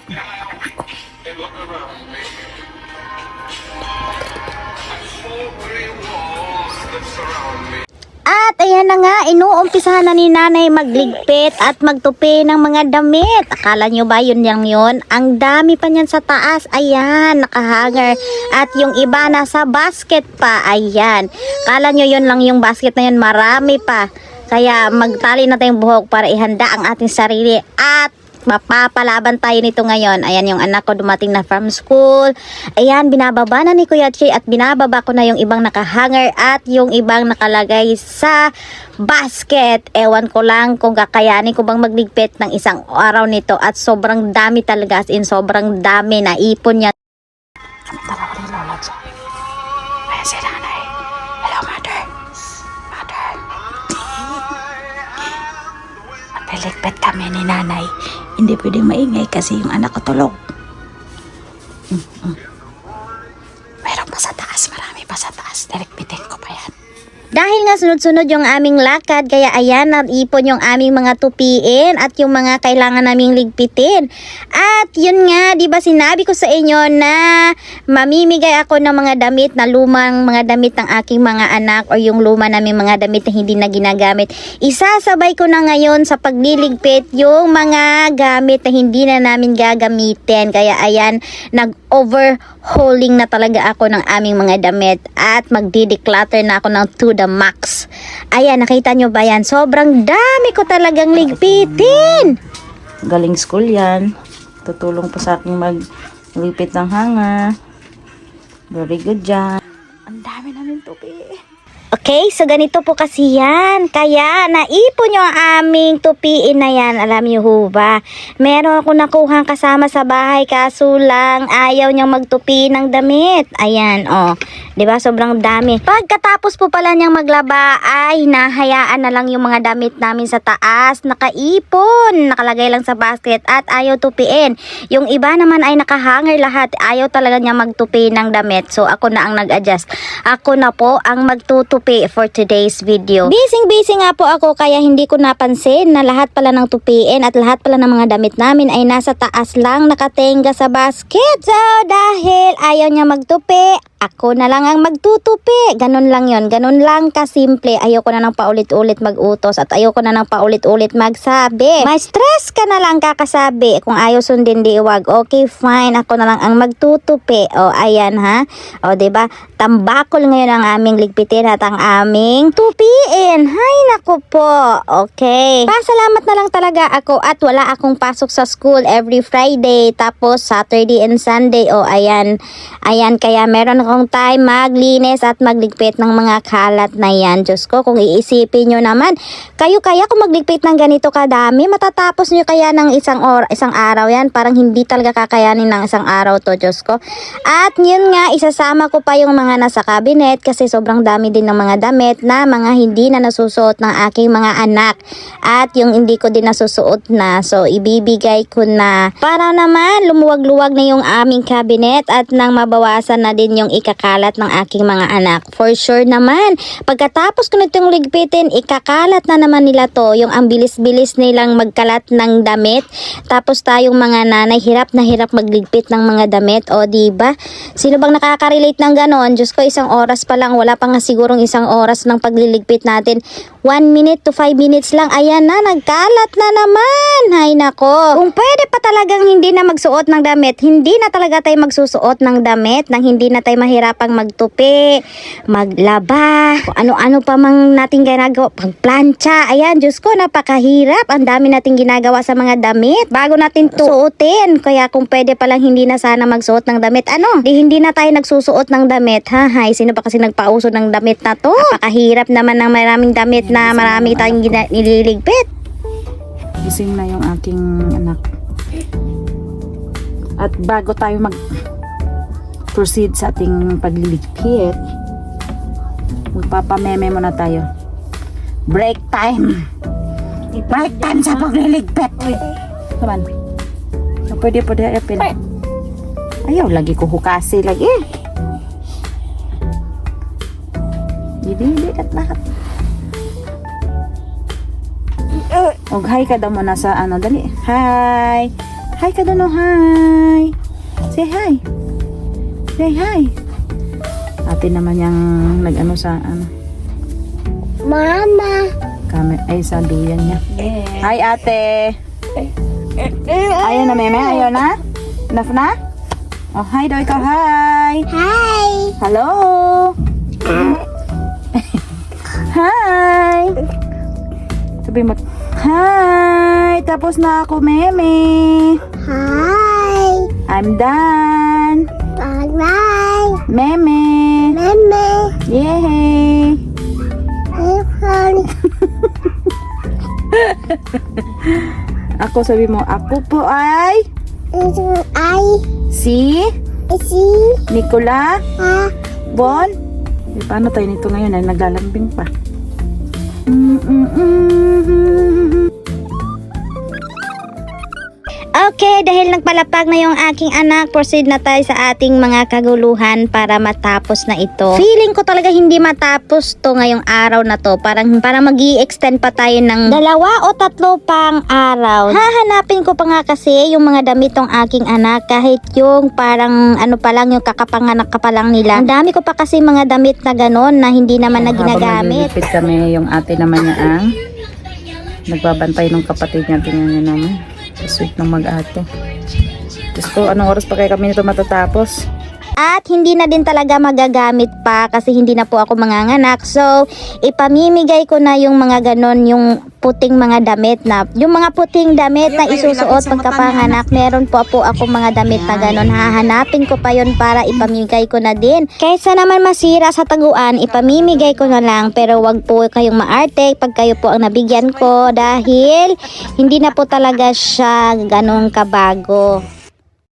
At ayan na nga, inuumpisahan na ni nanay magligpit at magtupi ng mga damit. Akala nyo ba yun lang yun? Ang dami pa niyan sa taas. Ayan, nakahanger. At yung iba nasa basket pa. Ayan. Akala nyo yun lang yung basket na yun? Marami pa. Kaya magtali na tayong buhok para ihanda ang ating sarili. At mapapalaban tayo nito ngayon. Ayan yung anak ko dumating na from school. Ayan, binababa na ni Kuya Che at binababa ko na yung ibang nakahanger at yung ibang nakalagay sa basket. Ewan ko lang kung kakayanin ko bang magligpit ng isang araw nito at sobrang dami talaga, as in sobrang dami na ipon niya. Tara ko rin lola dyan. Ayan si nanay. Hello, mother. Mother. Magligpit kami ni nanay. Hindi pwedeng maingay kasi yung anak ko tulog. Meron pa sa taas, marami pa sa taas. Direkpitin ko pa yan. Dahil nga sunod-sunod yung aming lakad, kaya ayan, naipon yung aming mga tupiin at yung mga kailangan naming ligpitin. At yun nga, di ba sinabi ko sa inyo na mamimigay ako ng mga damit na lumang mga damit ng aking mga anak o yung luma naming mga damit na hindi na ginagamit. Isasabay ko na ngayon sa pagliligpit yung mga gamit na hindi na namin gagamitin. Kaya ayan, nag-overhauling na talaga ako ng aming mga damit at magdi-declutter na ako ng to the max. Ayan, nakita nyo ba yan? Sobrang dami ko talagang ligpitin. Galing school yan. Tutulong po sa akin magligpit ng hanger. Very good dyan. Ang dami namin tupi. Okay, so ganito po kasi yan. Kaya naipon yung aming tupiin na yan. Alam niyo ho ba? Meron ako nakuhang kasama sa bahay kaso lang ayaw niyang magtupi ng damit. Ayan, oh. 'Di ba? Sobrang dami. Pagkatapos po pala niyang maglaba ay nahayaan na lang yung mga damit namin sa taas. Nakaipon. Nakalagay lang sa basket at ayaw tupiin. Yung iba naman ay nakahanger lahat. Ayaw talaga niya magtupi ng damit. So ako na ang nag-adjust. Ako na po ang magtutupi for today's video. Busy nga po ako kaya hindi ko napansin na lahat pala ng tupiin at lahat pala ng mga damit namin ay nasa taas lang nakatenga sa basket. So dahil ayaw niya magtupi, ako na lang ang magtutupi. Ganun lang yon. Ganun lang kasimple. Ayoko na ng paulit-ulit mag-utos at ayoko na ng paulit-ulit magsabi. May stress ka na lang kakasabi. Kung ayaw sundin, di wag. Okay, fine. Ako na lang ang magtutupi. O, ayan ha. O, diba? Tambakol ngayon ang aming ligpitin at ang aming tupiin. Hay, naku po. Okay. Pasalamat na lang talaga ako at wala akong pasok sa school every Friday. Tapos Saturday and Sunday. O, ayan. Ayan, kaya meron akong time maglinis at magligpit ng mga kalat na yan. Diyos ko, kung iisipin nyo naman, kayo kaya kung magligpit ng ganito kadami, matatapos nyo kaya ng isang araw yan. Parang hindi talaga kakayanin ng isang araw to, Diyos ko. At yun nga, isasama ko pa yung mga nasa cabinet kasi sobrang dami din ng mga damit na mga hindi na nasusuot ng aking mga anak. At yung hindi ko din nasusuot na. So, ibibigay ko na para naman lumuwag-luwag na yung aming cabinet at nang mabawasan na din yung ikakalat ng aking mga anak. For sure naman, pagkatapos ko nitong ligpitin, ikakalat na naman nila to. Yung ang bilis-bilis nilang magkalat ng damit. Tapos tayong mga nanay, hirap na hirap magligpit ng mga damit. O, diba? Sino bang nakaka-relate ng ganon? Diyos ko, isang oras pa lang. Wala pa nga sigurong isang oras ng pagliligpit natin. 1 minute to 5 minutes lang. Ayan na, nagkalat na naman. Hay nako. Kung pwede pa talagang hindi na magsuot ng damit, hindi na talaga tayo magsusuot ng damit nang hindi na tayo mahirapang magtupi, maglaba, kung ano-ano pa mang natin ginagawa, pagplancha. Ayan, Diyos ko, napakahirap. Ang dami natin ginagawa sa mga damit bago natin suotin. Kaya kung pwede palang hindi na sana magsuot ng damit, hindi na tayo nagsusuot ng damit. Hay, sino pa kasi nagpauso ng damit na to? Napakahirap naman ng maraming damit na marami tayong nililigpit. Gising na yung aking anak. At bago tayo proceed sa ating pagliligpit, magpapameme muna tayo. Break time! Break time sa pagliligpit! Come on. Pwede apin. Ayaw, lagi ko hukasi lagi. Dili at lahat. Og hi ka daw muna sa dali. Hi! Hi ka doon, oh, hi. Say hi. Say hi. Ate naman yung nag-ano sa ano. Mama. Ay, sa duyan niya. Hi, ate. Ayaw na, meme? Ayaw na? Enough na? Oh, hi daw ikaw. Hi. Hi. Hello. Hi. Sabi mo, hi. Tapos na ako, meme. Hi. I'm done. Bye. Meme. Mama. Yay. Ako, sabi mo, ako po ay si Nicola Bon. Paano tayo nito ngayon? Ay, naglalambing pa. Okay, dahil nagpalapag na yung aking anak, proceed na tayo sa ating mga kaguluhan para matapos na ito. Feeling ko talaga hindi matapos to ngayong araw na to. Parang mag-i-extend pa tayo ng 2 o 3 pang araw. Hahanapin ko pa nga kasi yung mga damit ng aking anak, kahit yung parang ano pa lang, yung kakapanganak ka pa lang nila. Ang dami ko pa kasi mga damit na ganon na hindi naman na ginagamit. Habang naglilipid kami, yung ate naman niya ang nagbabantay ng kapatid niya. Tingnan niya naman. Sweet ng mag-ate. Diyos ko, anong oras pa kaya kami nito matatapos? At hindi na din talaga magagamit pa kasi hindi na po ako manganganak. So, ipamimigay ko na yung mga ganon, yung puting mga damit na, yung mga puting damit na isusuot pagkapanganak. Meron po ako mga damit na ganon. Hahanapin ko pa yon para ipamimigay ko na din. Kaysa naman masira sa taguan, ipamimigay ko na lang. Pero wag po kayong maarte pag kayo po ang nabigyan ko dahil hindi na po talaga siya ganong kabago.